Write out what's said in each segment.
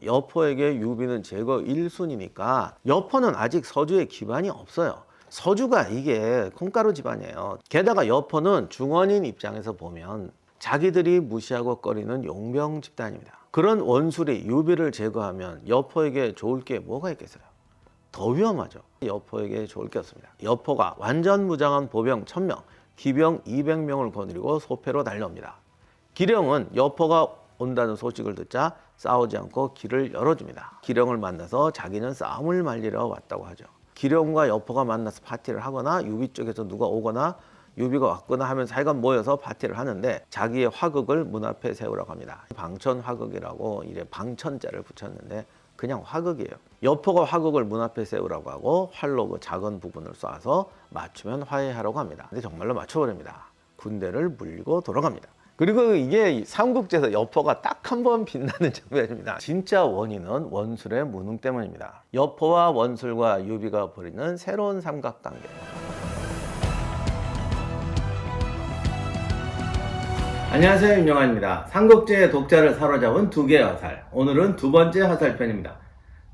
여포에게 유비는 제거 1순위니까 여포는 아직 서주에 기반이 없어요. 서주가 이게 콩가루 집안이에요. 게다가 여포는 중원인 입장에서 보면 자기들이 무시하고 꺼리는 용병 집단입니다. 그런 원술이 유비를 제거하면 여포에게 좋을 게 뭐가 있겠어요? 더 위험하죠. 여포에게 좋을 게 없습니다. 여포가 완전 무장한 보병 1000명, 기병 200명을 거느리고 소패로 달려옵니다. 기령은 여포가 온다는 소식을 듣자 싸우지 않고 길을 열어줍니다. 기령을 만나서 자기는 싸움을 말리러 왔다고 하죠. 기령과 여포가 만나서 파티를 하거나 유비 쪽에서 누가 오거나 유비가 왔거나 하면 사이가 모여서 파티를 하는데 자기의 화극을 문 앞에 세우라고 합니다. 방천 화극이라고 이래 방천자를 붙였는데 그냥 화극이에요. 여포가 화극을 문 앞에 세우라고 하고 활로 그 작은 부분을 쏴서 맞추면 화해하라고 합니다. 근데 정말로 맞춰버립니다. 군대를 물리고 돌아갑니다. 그리고 이게 삼국지에서 여포가 딱 한 번 빛나는 장면입니다. 진짜 원인은 원술의 무능 때문입니다. 여포와 원술과 유비가 벌이는 새로운 삼각관계. 안녕하세요, 윤영환입니다. 삼국지의 독자를 사로잡은 두 개의 화살. 오늘은 두 번째 화살편입니다.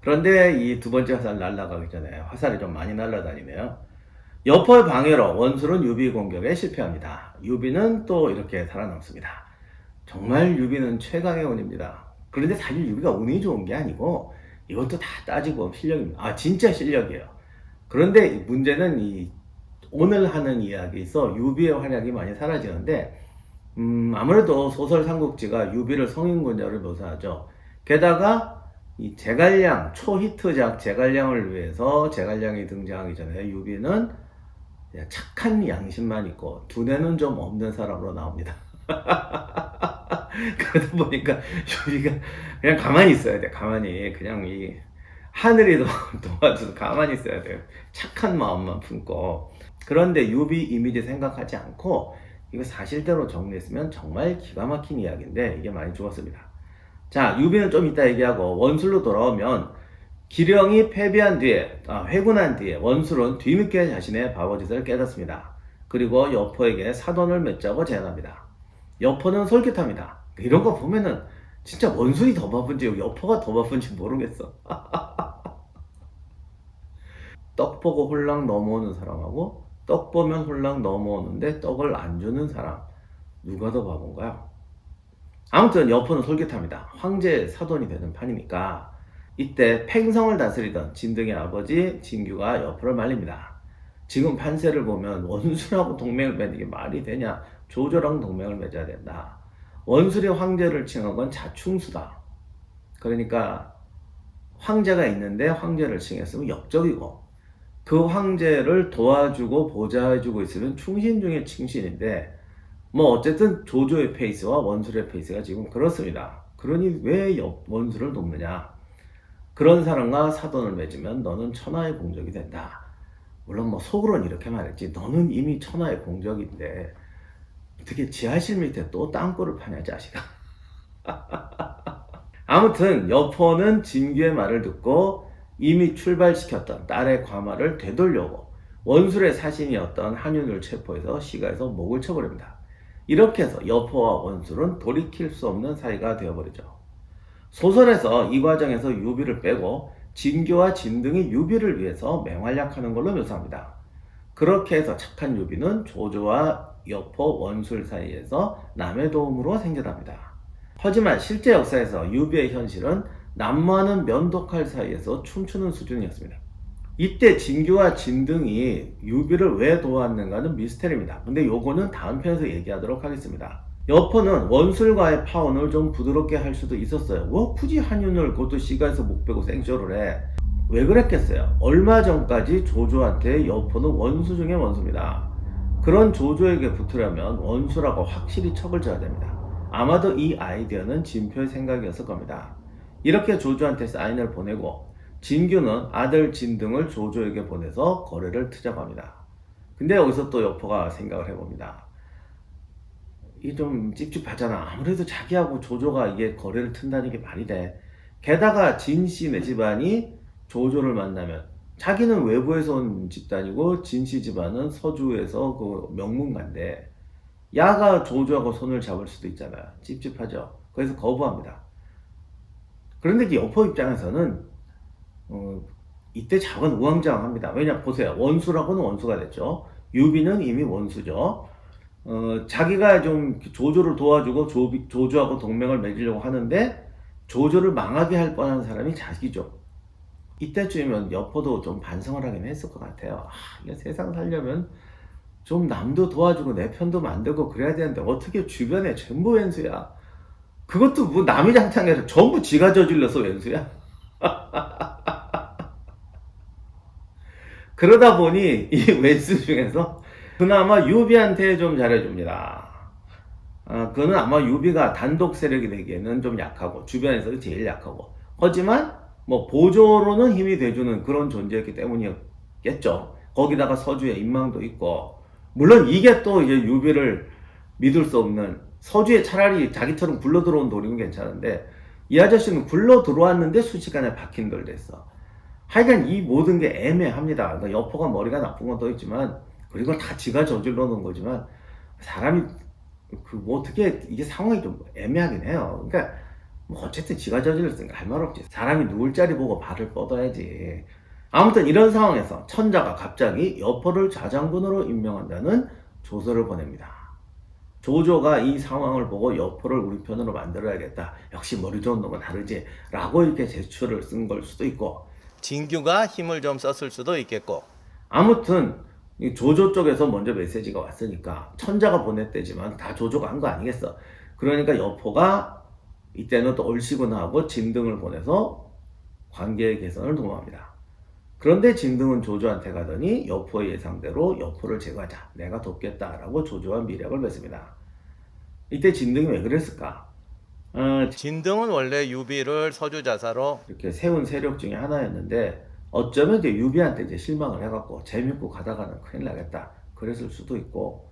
그런데 이 두 번째 화살 날아가기 전에 화살이 좀 많이 날아다니네요. 여포의 방해로 원술은 유비 공격에 실패합니다. 유비는 또 이렇게 살아남습니다. 정말 유비는 최강의 운입니다. 그런데 사실 유비가 운이 좋은 게 아니고 이것도 다 따지고 실력입니다. 진짜 실력이에요. 그런데 문제는 오늘 하는 이야기에서 유비의 활약이 많이 사라지는데 아무래도 소설 삼국지가 유비를 성인군자로 묘사하죠. 게다가 이 제갈량, 초히트작 제갈량을 위해서 제갈량이 등장하기 전에 유비는 착한 양심만 있고 두뇌는 좀 없는 사람으로 나옵니다. 그러다 보니까 유비가 그냥 가만히 있어야 돼. 가만히 그냥 이 하늘이 도와줘서 가만히 있어야 돼요. 착한 마음만 품고. 그런데 유비 이미지 생각하지 않고 이거 사실대로 정리했으면 정말 기가 막힌 이야기인데 이게 많이 죽었습니다. 자, 유비는 좀 이따 얘기하고 원술로 돌아오면 기령이 패배한 뒤에 회군한 뒤에 원술은 뒤늦게 자신의 바보짓을 깨닫습니다. 그리고 여포에게 사돈을 맺자고 제안합니다. 여포는 솔깃합니다. 이런 거 보면은 진짜 원술이 더 바쁜지 여포가 더 바쁜지 모르겠어. 떡 보고 홀랑 넘어오는 사람하고 떡 보면 홀랑 넘어오는데 떡을 안 주는 사람, 누가 더 바본가요? 아무튼 여포는 솔깃합니다. 황제의 사돈이 되는 판이니까. 이때 팽성을 다스리던 진등의 아버지 진규가 여포를 말립니다. 지금 판세를 보면 원술하고 동맹을 맺는 게 말이 되냐? 조조랑 동맹을 맺어야 된다. 원술이 황제를 칭한 건 자충수다. 그러니까 황제가 있는데 황제를 칭했으면 역적이고 그 황제를 도와주고 보좌해주고 있으면 충신 중에 충신인데 어쨌든 조조의 페이스와 원술의 페이스가 지금 그렇습니다. 그러니 왜 원술을 돕느냐? 그런 사람과 사돈을 맺으면 너는 천하의 공적이 된다. 물론 속으로는 이렇게 말했지. 너는 이미 천하의 공적인데 어떻게 지하실 밑에 또 땅굴을 파냐 자식아. 아무튼 여포는 진규의 말을 듣고 이미 출발시켰던 딸의 과마를 되돌려고 원술의 사신이었던 한윤을 체포해서 시가에서 목을 쳐버립니다. 이렇게 해서 여포와 원술은 돌이킬 수 없는 사이가 되어버리죠. 소설에서 이 과정에서 유비를 빼고 진규와 진등이 유비를 위해서 맹활약하는 걸로 묘사합니다. 그렇게 해서 착한 유비는 조조와 여포, 원술 사이에서 남의 도움으로 생겨납니다. 하지만 실제 역사에서 유비의 현실은 난무하는 면도칼 사이에서 춤추는 수준이었습니다. 이때 진규와 진등이 유비를 왜 도왔는가는 미스테리입니다. 근데 요거는 다음 편에서 얘기하도록 하겠습니다. 여포는 원술과의 파혼을 좀 부드럽게 할 수도 있었어요. 굳이 한윤을 그것도 시가에서 목 빼고 생쇼를 해. 왜 그랬겠어요? 얼마 전까지 조조한테 여포는 원수 중에 원수입니다. 그런 조조에게 붙으려면 원수라고 확실히 척을 져야 됩니다. 아마도 이 아이디어는 진표의 생각이었을 겁니다. 이렇게 조조한테 사인을 보내고 진규는 아들 진등을 조조에게 보내서 거래를 트자고 합니다. 근데 여기서 또 여포가 생각을 해봅니다. 이게 좀 찝찝하잖아. 아무래도 자기하고 조조가 이게 거래를 튼다는 게 말이 돼. 게다가 진씨네 집안이 조조를 만나면 자기는 외부에서 온 집단이고 진씨 집안은 서주에서 그 명문가인데 야가 조조하고 손을 잡을 수도 있잖아요. 찝찝하죠. 그래서 거부합니다. 그런데 이 여포 입장에서는 이때 작은 우왕좌왕합니다. 왜냐 보세요. 원수라고는 원수가 됐죠. 유비는 이미 원수죠. 자기가 좀 조조를 도와주고 조조하고 동맹을 맺으려고 하는데 조조를 망하게 할 뻔한 사람이 자기죠. 이때쯤이면 여포도 좀 반성을 하긴 했을 것 같아요. 이게 세상 살려면 좀 남도 도와주고 내 편도 만들고 그래야 되는데 어떻게 주변에 전부 왼수야. 그것도 뭐 남이 장창해서 전부 지가 저질러서 왼수야. 그러다 보니 이 왼수 중에서 그나마 유비한테 좀 잘해줍니다. 그는 아마 유비가 단독 세력이 되기에는 좀 약하고 주변에서 제일 약하고 하지만 뭐 보조로는 힘이 돼주는 그런 존재였기 때문이었겠죠. 거기다가 서주의 인망도 있고 물론 이게 또 이제 유비를 믿을 수 없는 서주에 차라리 자기처럼 굴러 들어온 돌이면 괜찮은데 이 아저씨는 굴러 들어왔는데 순식간에 박힌 돌 됐어. 하여간 이 모든 게 애매합니다. 그러니까 여포가 머리가 나쁜 건 또 있지만 그리고 다 지가 저질러 놓은 거지만 사람이 뭐 어떻게 이게 상황이 좀 애매하긴 해요. 그러니까 뭐 어쨌든 지가 저질렀으니까 할 말 없지. 사람이 누울 자리 보고 발을 뻗어야지. 아무튼 이런 상황에서 천자가 갑자기 여포를 좌장군으로 임명한다는 조서를 보냅니다. 조조가 이 상황을 보고 여포를 우리 편으로 만들어야겠다. 역시 머리 좋은 놈은 다르지. 라고 이렇게 제출을 쓴 걸 수도 있고 진규가 힘을 좀 썼을 수도 있겠고 아무튼 조조 쪽에서 먼저 메시지가 왔으니까 천자가 보냈대지만 다 조조가 한 거 아니겠어. 그러니까 여포가 이때는 또 얼씨구나 하고 진등을 보내서 관계의 개선을 도모합니다. 그런데 진등은 조조한테 가더니 여포의 예상대로 여포를 제거하자. 내가 돕겠다라고 조조와 미력을 맺습니다. 이때 진등이 왜 그랬을까? 진등은 원래 유비를 서주자사로 이렇게 세운 세력 중에 하나였는데 어쩌면 이제 유비한테 이제 실망을 해갖고 재밌고 가다가는 큰일 나겠다. 그랬을 수도 있고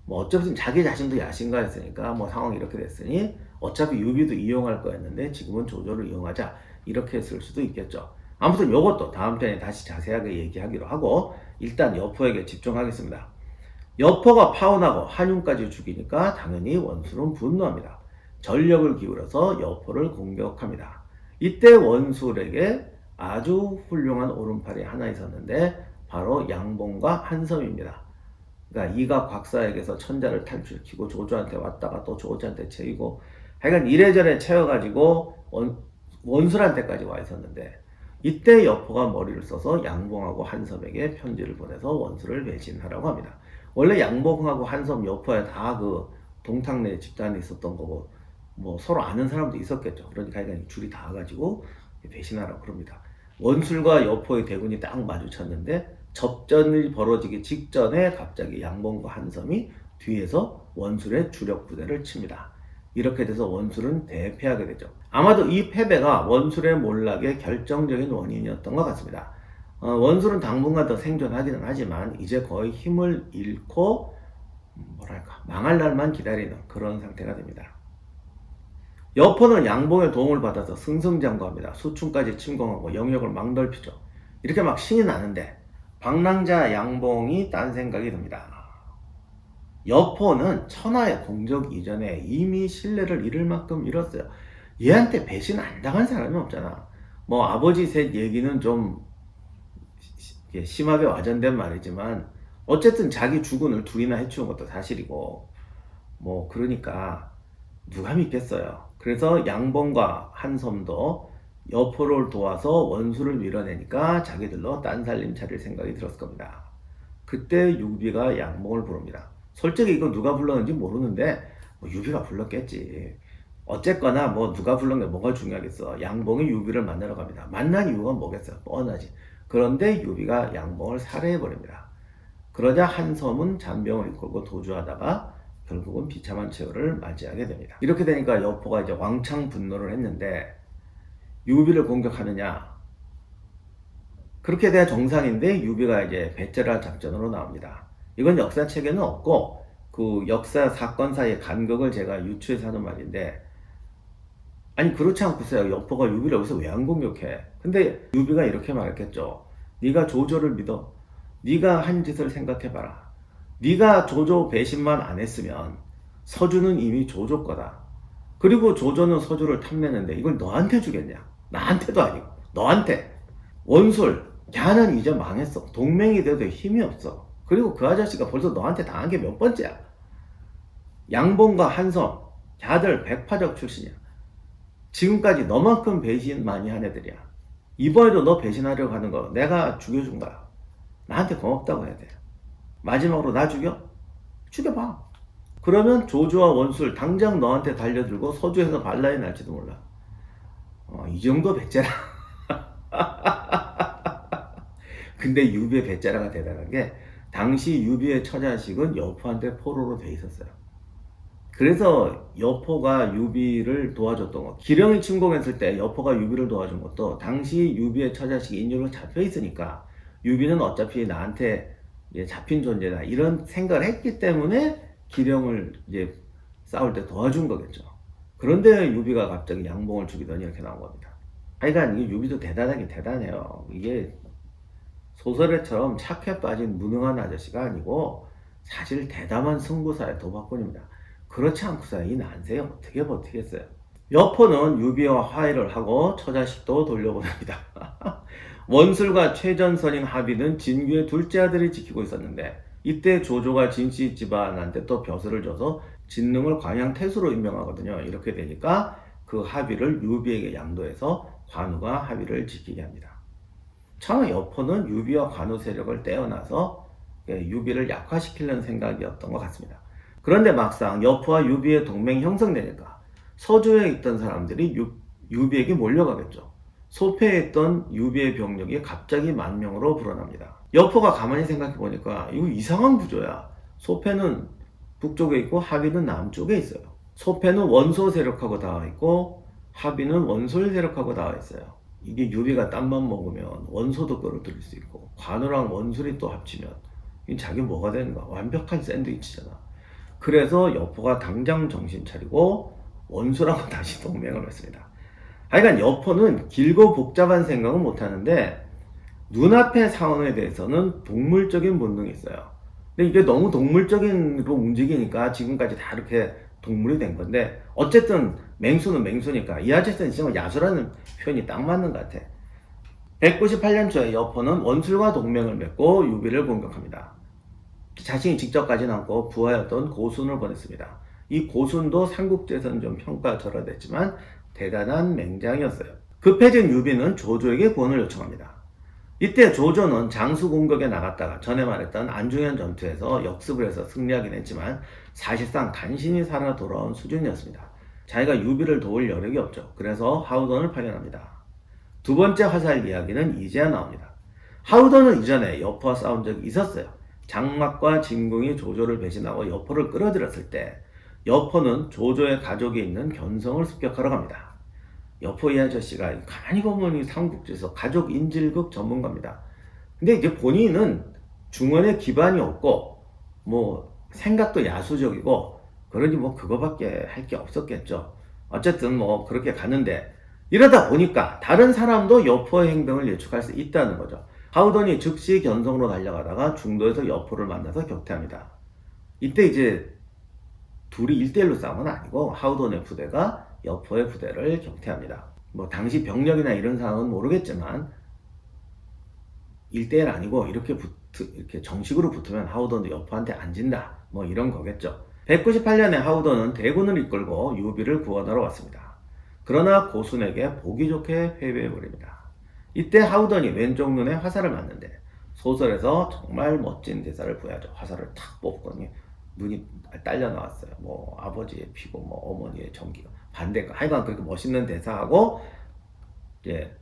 뭐 어쩌면 자기 자신도 야심가였으니까 뭐 상황이 이렇게 됐으니 어차피 유비도 이용할 거였는데 지금은 조조를 이용하자 이렇게 했을 수도 있겠죠. 아무튼 요것도 다음 편에 다시 자세하게 얘기하기로 하고 일단 여포에게 집중하겠습니다. 여포가 파혼하고 한윤까지 죽이니까 당연히 원수는 분노합니다. 전력을 기울여서 여포를 공격합니다. 이때 원술에게 아주 훌륭한 오른팔이 하나 있었는데 바로 양봉과 한섬입니다. 그러니까 이가 곽사에게서 천자를 탈출시키고 조조한테 왔다가 또 조조한테 채이고 하여간 이래저래 채워가지고 원술한테까지 와 있었는데 이때 여포가 머리를 써서 양봉하고 한섬에게 편지를 보내서 원수를 배신하라고 합니다. 원래 양봉하고 한섬 여포에 다 그 동탁내 집단이 있었던 거고 뭐 서로 아는 사람도 있었겠죠. 그러니까 하여간 줄이 다 가지고 배신하라고 그럽니다. 원술과 여포의 대군이 딱 마주쳤는데 접전이 벌어지기 직전에 갑자기 양봉과 한섬이 뒤에서 원술의 주력 부대를 칩니다. 이렇게 돼서 원술은 대패하게 되죠. 아마도 이 패배가 원술의 몰락의 결정적인 원인이었던 것 같습니다. 원술은 당분간 더 생존하기는 하지만 이제 거의 힘을 잃고 뭐랄까 망할 날만 기다리는 그런 상태가 됩니다. 여포는 양봉의 도움을 받아서 승승장구합니다. 수충까지 침공하고 영역을 막 넓히죠. 이렇게 막 신이 나는데 방랑자 양봉이 딴 생각이 듭니다. 여포는 천하의 공적 이전에 이미 신뢰를 잃을 만큼 잃었어요. 얘한테 배신 안 당한 사람이 없잖아. 뭐 아버지 셋 얘기는 좀 심하게 와전된 말이지만 어쨌든 자기 주군을 둘이나 해치운 것도 사실이고 뭐 그러니까 누가 믿겠어요. 그래서 양봉과 한섬도 여포를 도와서 원수를 밀어내니까 자기들로 딴살림 차릴 생각이 들었을 겁니다. 그때 유비가 양봉을 부릅니다. 솔직히 이거 누가 불렀는지 모르는데 뭐 유비가 불렀겠지. 어쨌거나 뭐 누가 불른 게 뭐가 중요하겠어. 양봉이 유비를 만나러 갑니다. 만난 이유가 뭐겠어요. 뻔하지. 그런데 유비가 양봉을 살해해버립니다. 그러자 한섬은 잔병을 이끌고 도주하다가 결국은 비참한 최후를 맞이하게 됩니다. 이렇게 되니까 여포가 이제 왕창 분노를 했는데 유비를 공격하느냐? 그렇게 돼야 정상인데 유비가 이제 배째라 작전으로 나옵니다. 이건 역사책에는 없고 그 역사 사건 사이의 간극을 제가 유추해서 하는 말인데 아니 그렇지 않고서요. 여포가 유비를 여기서 왜 안 공격해? 근데 유비가 이렇게 말했겠죠. 네가 조조를 믿어. 네가 한 짓을 생각해봐라. 네가 조조 배신만 안 했으면 서주는 이미 조조 거다. 그리고 조조는 서주를 탐내는데 이걸 너한테 주겠냐? 나한테도 아니고 너한테. 원술, 걔는 이제 망했어. 동맹이 돼도 힘이 없어. 그리고 그 아저씨가 벌써 너한테 당한 게 몇 번째야. 양봉과 한섬, 걔들 백파적 출신이야. 지금까지 너만큼 배신 많이 한 애들이야. 이번에도 너 배신하려고 하는 거 내가 죽여준 거야. 나한테 고맙다고 해야 돼. 마지막으로 나 죽여? 죽여봐. 그러면 조조와 원술 당장 너한테 달려들고 서주에서 반란이 날지도 몰라. 이 정도 배째라. 근데 유비의 배째라가 대단한 게 당시 유비의 처자식은 여포한테 포로로 돼 있었어요. 그래서 여포가 유비를 도와줬던 거. 기령이 침공했을 때 여포가 유비를 도와준 것도 당시 유비의 처자식이 인질로 잡혀 있으니까 유비는 어차피 나한테 잡힌 존재다 이런 생각을 했기 때문에 기령을 이제 싸울 때 도와준 거겠죠. 그런데 유비가 갑자기 양봉을 죽이더니 이렇게 나온 겁니다. 하여간 이게 유비도 대단하긴 대단해요. 이게 소설에처럼 착해 빠진 무능한 아저씨가 아니고 사실 대담한 승부사의 도박꾼입니다. 그렇지 않고서 이 난세에 어떻게 버티겠어요. 여포는 유비와 화해를 하고 처자식도 돌려보냅니다. 원술과 최전선인 하비는 진규의 둘째 아들이 지키고 있었는데 이때 조조가 진씨 집안한테 또 벼슬을 줘서 진능을 광양태수로 임명하거든요. 이렇게 되니까 그 하비를 유비에게 양도해서 관우가 하비를 지키게 합니다. 참 여포는 유비와 관우 세력을 떼어놔서 유비를 약화시키려는 생각이었던 것 같습니다. 그런데 막상 여포와 유비의 동맹이 형성되니까 서주에 있던 사람들이 유비에게 몰려가겠죠. 소패에 있던 유비의 병력이 갑자기 만명으로 불어납니다. 여포가 가만히 생각해보니까 이거 이상한 구조야. 소패는 북쪽에 있고 하비는 남쪽에 있어요. 소패는 원소 세력하고 닿아 있고 하비는 원솔 세력하고 닿아 있어요. 이게 유비가 땀만 먹으면 원소도 끌어들일 수 있고 관우랑 원술이 또 합치면 이 자기 뭐가 되는 거야. 완벽한 샌드위치잖아. 그래서 여포가 당장 정신 차리고 원수라고 다시 동맹을 했습니다. 하여간 여포는 길고 복잡한 생각은 못하는데 눈앞의 상황에 대해서는 동물적인 본능이 있어요. 근데 이게 너무 동물적인으로 움직이니까 지금까지 다 이렇게 동물이 된 건데 어쨌든 맹수는 맹수니까 이 아저씨는 진짜 야수라는 표현이 딱 맞는 것 같아. 198년 초에 여포는 원술과 동맹을 맺고 유비를 공격합니다. 자신이 직접 가진 않고 부하였던 고순을 보냈습니다. 이 고순도 삼국지에서는 좀 평가절하됐지만 대단한 맹장이었어요. 급해진 유비는 조조에게 구원을 요청합니다. 이때 조조는 장수 공격에 나갔다가 전에 말했던 안중현 전투에서 역습을 해서 승리하긴 했지만 사실상 간신히 살아 돌아온 수준이었습니다. 자기가 유비를 도울 여력이 없죠. 그래서 하우돈을 파견합니다. 두 번째 화살 이야기는 이제야 나옵니다. 하우돈은 이전에 여포와 싸운 적이 있었어요. 장막과 진궁이 조조를 배신하고 여포를 끌어들였을 때 여포는 조조의 가족이 있는 견성을 습격하러 갑니다. 여포 이 아저씨가 가만히 보면 이 삼국지에서 가족 인질극 전문가입니다. 근데 이제 본인은 중원에 기반이 없고 뭐 생각도 야수적이고 그러니 뭐 그거밖에 할 게 없었겠죠. 어쨌든 뭐 그렇게 갔는데 이러다 보니까 다른 사람도 여포의 행동을 예측할 수 있다는 거죠. 하우돈이 즉시 견성으로 달려가다가 중도에서 여포를 만나서 격퇴합니다. 이때 이제 둘이 1대1로 싸움은 아니고 하우돈의 부대가 여포의 부대를 격퇴합니다. 뭐 당시 병력이나 이런 상황은 모르겠지만 1대1 아니고 이렇게 정식으로 붙으면 하우돈도 여포한테 안 진다. 뭐 이런 거겠죠. 198년에 하우돈은 대군을 이끌고 유비를 구원하러 왔습니다. 그러나 고순에게 보기 좋게 패배해버립니다. 이때 하우돈이 왼쪽 눈에 화살을 맞는데 소설에서 정말 멋진 대사를 보여줘. 화살을 탁 뽑더니 눈이 딸려 나왔어요. 뭐 아버지의 피고 뭐 어머니의 전기가 반대가 하여간 그렇게 멋있는 대사하고 이제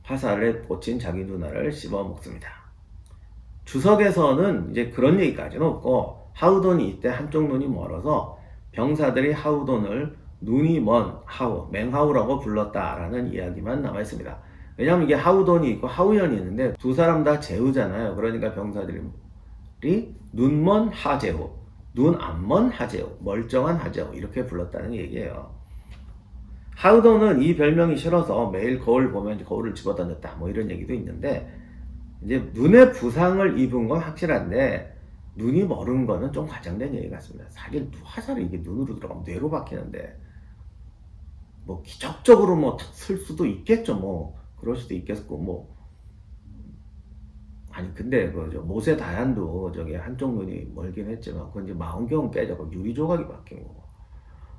화살에 꽂힌 자기 누나를 씹어 먹습니다. 주석에서는 이제 그런 얘기까지는 없고 하우돈이 이때 한쪽 눈이 멀어서 병사들이 하우돈을 눈이 먼 하우, 맹하우라고 불렀다라는 이야기만 남아 있습니다. 왜냐하면 이게 하우돈이 있고 하우연이 있는데 두 사람 다 제후잖아요. 그러니까 병사들이 눈먼 하제후, 눈 안 먼 하제후, 멀쩡한 하제후 이렇게 불렀다는 얘기예요. 하우돈은 이 별명이 싫어서 매일 거울 보면 거울을 집어던졌다 뭐 이런 얘기도 있는데 이제 눈에 부상을 입은 건 확실한데 눈이 멀은 거는 좀 과장된 얘기 같습니다. 사실 화살이 이게 눈으로 들어가면 뇌로 박히는데 뭐 기적적으로 뭐 쓸 수도 있겠죠. 뭐 그럴 수도 있겠고 뭐 아니 근데 그저 모세 다얀도 저기 한쪽 눈이 멀긴 했지만 그건 이제 망원경 깨져고 유리 조각이 바뀐 거고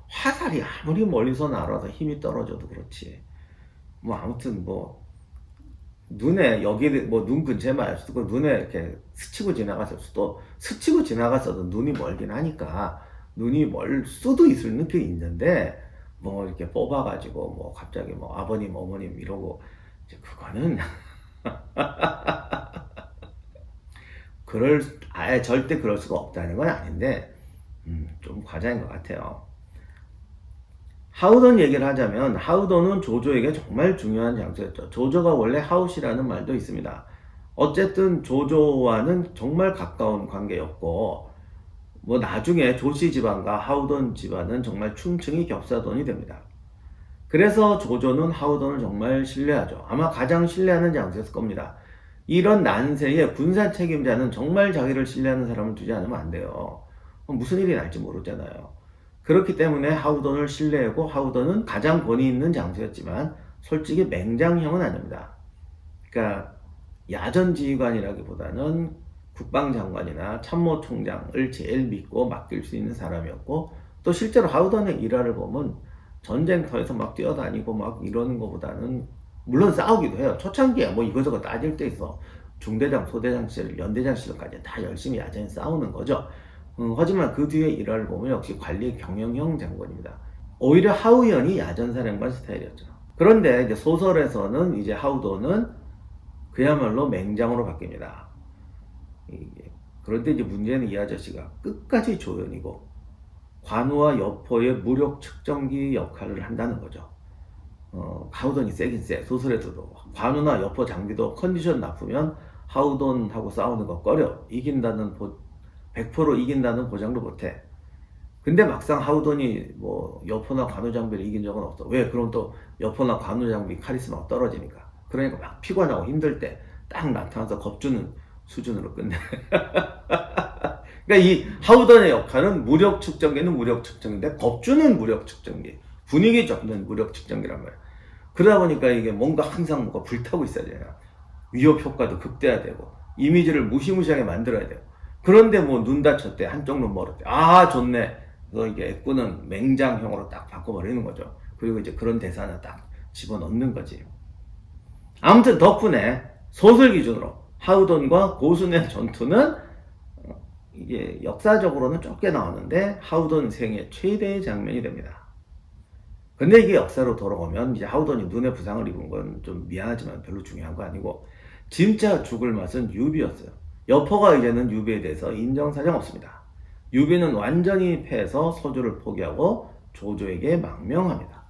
화살이 아무리 멀리서 날아서 힘이 떨어져도 그렇지 뭐 아무튼 뭐 눈에 여기 뭐 눈 근처에 맞을 수도 있고 눈에 이렇게 스치고 지나갔을 수도 스치고 지나갔어도 눈이 멀긴 하니까 눈이 멀 수도 있을 느낌이 있는데 뭐 이렇게 뽑아가지고 뭐 갑자기 뭐 아버님 어머님 이러고 이제 그거는 그럴 아예 절대 그럴 수가 없다는 건 아닌데 좀 과장인 것 같아요. 하우돈 얘기를 하자면 하우돈은 조조에게 정말 중요한 장소였죠. 조조가 원래 하우시라는 말도 있습니다. 어쨌든 조조와는 정말 가까운 관계였고 뭐 나중에 조씨 집안과 하우돈 집안은 정말 충칭이 겹사돈이 됩니다. 그래서 조조는 하우돈을 정말 신뢰하죠. 아마 가장 신뢰하는 장소였을 겁니다. 이런 난세에 군사 책임자는 정말 자기를 신뢰하는 사람을 두지 않으면 안 돼요. 무슨 일이 날지 모르잖아요. 그렇기 때문에 하우돈을 신뢰하고 하우돈은 가장 권위 있는 장소였지만 솔직히 맹장형은 아닙니다. 그러니까 야전지휘관이라기보다는 국방장관이나 참모총장을 제일 믿고 맡길 수 있는 사람이었고 또 실제로 하우돈의 일화를 보면 전쟁터에서 막 뛰어다니고 막 이러는 것보다는 물론 싸우기도 해요. 초창기에 뭐 이거저거 따질 때 있어. 중대장, 소대장 시절, 연대장 시절까지 다 열심히 야전에 싸우는 거죠. 하지만 그 뒤에 일화를 보면 역시 관리 경영형 장관입니다. 오히려 하우연이 야전사령관 스타일이었죠. 그런데 이제 소설에서는 이제 하우돈은 그야말로 맹장으로 바뀝니다. 그런데 이제 문제는 이 아저씨가 끝까지 조연이고 관우와 여포의 무력 측정기 역할을 한다는 거죠. 하우돈이 세긴 세. 소설에서도 관우나 여포 장비도 컨디션 나쁘면 하우돈하고 싸우는 거 꺼려. 100% 이긴다는 보장도 못해. 근데 막상 하우돈이 뭐 여포나 관우 장비를 이긴 적은 없어. 왜? 그럼 또 여포나 관우 장비 카리스마가 떨어지니까. 그러니까 막 피곤하고 힘들 때 딱 나타나서 겁주는 수준으로 끝내. 그러니까 이 하우돈의 역할은 무력 측정기는 무력 측정기인데 겁주는 무력 측정기, 분위기 잡는 무력 측정기란 말이야. 그러다 보니까 이게 뭔가 항상 뭐가 불타고 있어야 돼요. 위협 효과도 극대화되고 이미지를 무시무시하게 만들어야 돼요. 그런데 뭐 눈 다쳤대, 한쪽 눈 멀었대. 아 좋네. 그래서 이게 애꾸는 맹장형으로 딱 바꿔버리는 거죠. 그리고 이제 그런 대사는 딱 집어넣는 거지. 아무튼 덕분에 소설 기준으로 하우돈과 고순의 전투는 이게 역사적으로는 좁게 나왔는데 하우돈 생애 최대의 장면이 됩니다. 근데 이게 역사로 돌아오면 이제 하우돈이 눈에 부상을 입은 건 좀 미안하지만 별로 중요한 거 아니고 진짜 죽을 맛은 유비였어요. 여포가 이제는 유비에 대해서 인정사정 없습니다. 유비는 완전히 패해서 서주를 포기하고 조조에게 망명합니다.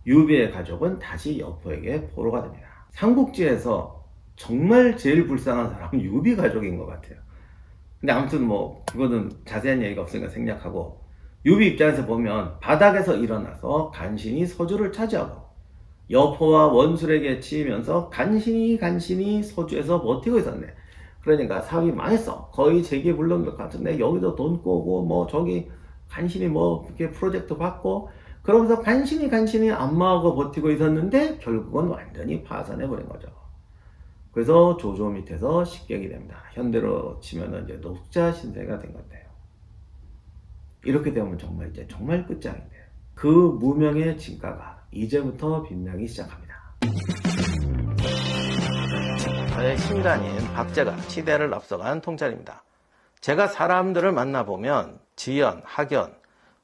유비의 가족은 다시 여포에게 포로가 됩니다. 삼국지에서 정말 제일 불쌍한 사람은 유비 가족인 것 같아요. 근데 아무튼 뭐 그거는 자세한 얘기가 없으니까 생략하고 유비 입장에서 보면 바닥에서 일어나서 간신히 서주를 차지하고 여포와 원술에게 치이면서 간신히 서주에서 버티고 있었네. 그러니까 사업이 망했어. 거의 재기에 물른 것 같은데 여기도 돈 꼬고 뭐 저기 간신히 뭐 이렇게 프로젝트 받고 그러면서 간신히 안마하고 버티고 있었는데 결국은 완전히 파산해버린 거죠. 그래서 조조 밑에서 식객이 됩니다. 현대로 치면은 이제 녹자 신세가 된 건데요. 이렇게 되면 정말 이제 정말 끝장인데요. 그 무명의 진가가 이제부터 빛나기 시작합니다. 저의 신간인 박제가 시대를 앞서간 통찰입니다. 제가 사람들을 만나보면 지연, 학연,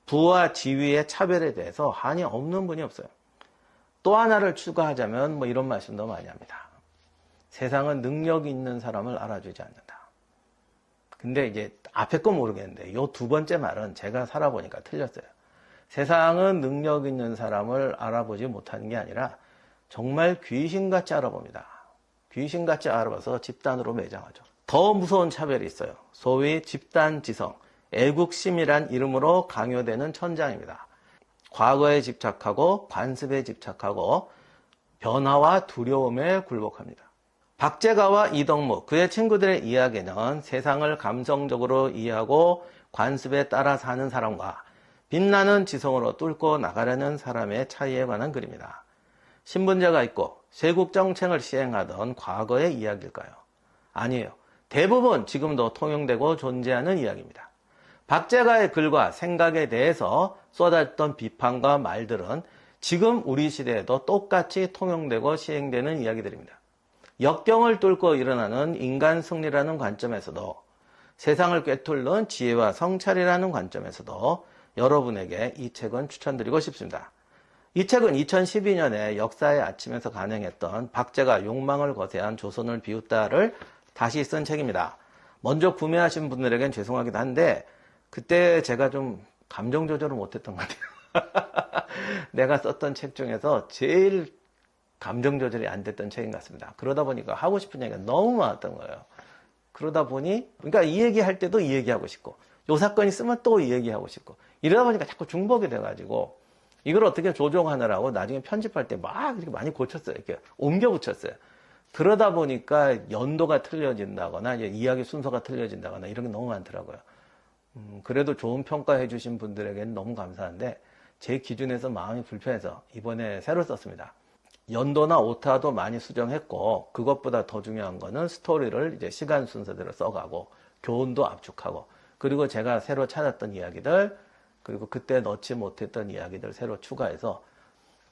부와 지위의 차별에 대해서 한이 없는 분이 없어요. 또 하나를 추가하자면 뭐 이런 말씀도 많이 합니다. 세상은 능력 있는 사람을 알아주지 않는다. 근데 이제 앞에 거 모르겠는데 요 두 번째 말은 제가 살아보니까 틀렸어요. 세상은 능력 있는 사람을 알아보지 못하는 게 아니라 정말 귀신같이 알아봅니다. 귀신같이 알아봐서 집단으로 매장하죠. 더 무서운 차별이 있어요. 소위 집단지성, 애국심이란 이름으로 강요되는 천장입니다. 과거에 집착하고 관습에 집착하고 변화와 두려움에 굴복합니다. 박제가와 이덕무, 그의 친구들의 이야기는 세상을 감성적으로 이해하고 관습에 따라 사는 사람과 빛나는 지성으로 뚫고 나가려는 사람의 차이에 관한 글입니다. 신분제가 있고 세국정책을 시행하던 과거의 이야기일까요? 아니에요. 대부분 지금도 통용되고 존재하는 이야기입니다. 박제가의 글과 생각에 대해서 쏟았던 비판과 말들은 지금 우리 시대에도 똑같이 통용되고 시행되는 이야기들입니다. 역경을 뚫고 일어나는 인간 승리라는 관점에서도, 세상을 꿰뚫는 지혜와 성찰이라는 관점에서도 여러분에게 이 책은 추천드리고 싶습니다. 이 책은 2012년에 역사의 아침에서 간행했던 박제가 욕망을 거세한 조선을 비웃다를 다시 쓴 책입니다. 먼저 구매하신 분들에겐 죄송하기도 한데 그때 제가 좀 감정 조절을 못했던 것 같아요. 내가 썼던 책 중에서 제일 감정 조절이 안 됐던 책인 것 같습니다. 그러다 보니까 하고 싶은 얘기가 너무 많았던 거예요. 그러다 보니, 그러니까 이 얘기 할 때도 이 얘기하고 싶고, 요 사건 있으면 또 이 얘기하고 싶고, 이러다 보니까 자꾸 중복이 돼가지고, 이걸 어떻게 조정하느라고 나중에 편집할 때 막 이렇게 많이 고쳤어요. 이렇게 옮겨 붙였어요. 그러다 보니까 연도가 틀려진다거나, 이야기 순서가 틀려진다거나, 이런 게 너무 많더라고요. 그래도 좋은 평가해 주신 분들에게는 너무 감사한데, 제 기준에서 마음이 불편해서 이번에 새로 썼습니다. 연도나 오타도 많이 수정했고, 그것보다 더 중요한 거는 스토리를 이제 시간 순서대로 써가고, 교훈도 압축하고, 그리고 제가 새로 찾았던 이야기들, 그리고 그때 넣지 못했던 이야기들 새로 추가해서,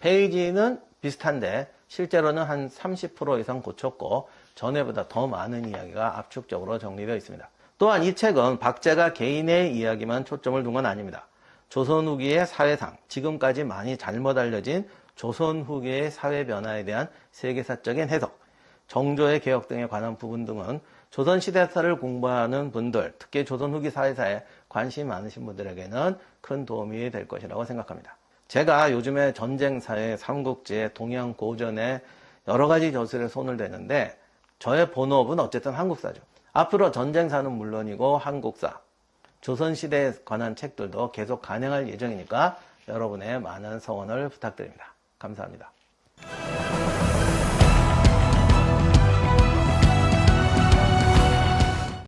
페이지는 비슷한데 실제로는 한 30% 이상 고쳤고, 전에보다 더 많은 이야기가 압축적으로 정리되어 있습니다. 또한 이 책은 박제가 개인의 이야기만 초점을 둔 건 아닙니다. 조선 후기의 사회상, 지금까지 많이 잘못 알려진 조선 후기의 사회 변화에 대한 세계사적인 해석, 정조의 개혁 등에 관한 부분 등은 조선시대사를 공부하는 분들, 특히 조선 후기 사회사에 관심이 많으신 분들에게는 큰 도움이 될 것이라고 생각합니다. 제가 요즘에 전쟁사의 삼국지에 동양 고전에 여러 가지 저술에 손을 대는데 저의 본업은 어쨌든 한국사죠. 앞으로 전쟁사는 물론이고 한국사, 조선시대에 관한 책들도 계속 간행할 예정이니까 여러분의 많은 성원을 부탁드립니다. 감사합니다.